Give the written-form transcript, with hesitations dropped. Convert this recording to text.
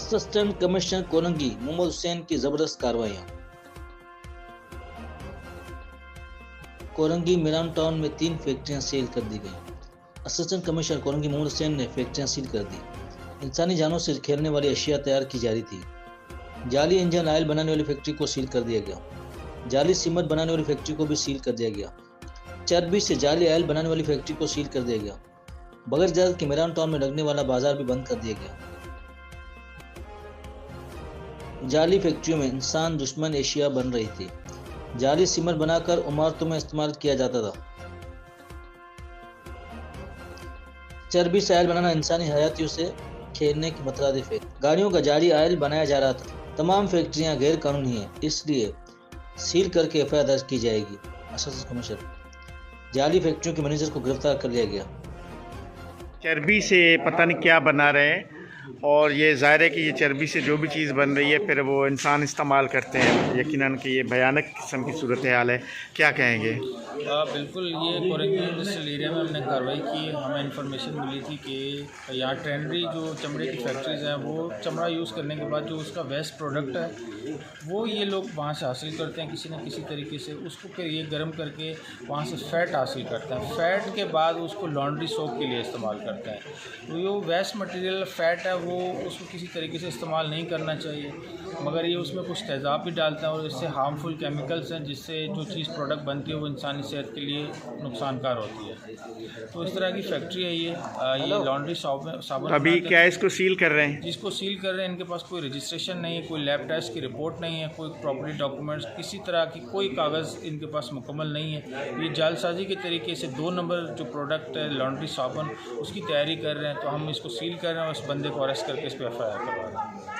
Assistant commissioner Korangi Mohammad Hussain की जबरदस्त कार्रवाइयां। Korangi Miran town में 3 फैक्ट्रियां सील कर दी गई। असिस्टेंट कमिश्नर कोरंगी मोहम्मद हुसैन ने फैक्ट्रियां सील कर दी। इंसानी जानों से खेलने वाली अशिया तैयार की जा रही थी। जाली इंजन ऑयल बनाने वाली फैक्ट्री को सील कर दिया गया। जाली सीमेंट बनाने वाली फैक्ट्री को भी सील कर दिया गया। चर्बी से जाली ऑयल बनाने वाली फैक्ट्री को सील कर दिया गया। बगैर इजाजत के मीरान टाउन में लगने वाला बाजार भी बंद कर दिया गया। जाली फैक्ट्रियों में इंसान दुश्मन एशिया बन रही थी। जाली सीमेंट बनाकर इमारतों में इस्तेमाल किया जाता था। चर्बी से ऑयल बनाना इंसानी हयातियों से खेलने की मतरादिफ है। गाड़ियों का जाली ऑयल बनाया जा रहा था। तमाम फैक्ट्रियां गैर कानूनी हैं, इसलिए सील करके एफआईआर दर्ज की जाएगी। असिस्टेंट कमिश्नर जाली फैक्ट्रियों के मैनेजर को गिरफ्तार कर लिया गया। चर्बी से पता नहीं क्या बना रहे हैं, और ये ज़ाहिर है कि ये चर्बी से जो भी चीज़ बन रही है फिर वो इंसान इस्तेमाल करते हैं। यकीनन कि ये भयानक किस्म की सूरत हाल है, क्या कहेंगे? बिल्कुल, ये कोरंगी इंडस्ट्रियल एरिया में हमने कार्रवाई की। हमें इन्फॉर्मेशन मिली थी कि यहाँ ट्रेंडरी जो चमड़े की फैक्ट्रीज़ हैं वो चमड़ा यूज़ करने के बाद जो उसका वेस्ट प्रोडक्ट है वो ये लोग वहाँ से हासिल करते हैं किसी न किसी तरीके से। उसको फिर ये गर्म करके वहाँ से फ़ैट हासिल करते हैं। फ़ैट के बाद उसको लॉन्ड्री सोप के लिए इस्तेमाल करते हैं। तो जो वेस्ट मटेरियल फ़ैट है वो उसको किसी तरीके से इस्तेमाल नहीं करना चाहिए, मगर ये उसमें कुछ तेज़ाब भी डालते हैं और इससे हार्मफुल केमिकल्स हैं जिससे जो चीज़ प्रोडक्ट बनती है वो इंसानी सेहत के लिए नुकसानकार होती है। तो इस तरह की फैक्ट्री है ये लॉन्ड्री साबुन। अभी क्या इसको सील कर रहे हैं? जिसको सील कर रहे हैं इनके पास कोई रजिस्ट्रेशन नहीं है, कोई लैब टेस्ट की रिपोर्ट नहीं है, कोई प्रॉपर्टी डॉक्यूमेंट्स, किसी तरह की कोई कागज़ इनके पास मुकम्मल नहीं है। ये जालसाजी के तरीके से 2 नंबर जो प्रोडक्ट है लॉन्ड्री साबुन उसकी तैयारी कर रहे हैं। तो हम इसको सील कर रहे हैं और उस बंदे को अरेस्ट करके इस पर एफआईआर करवा रहे हैं।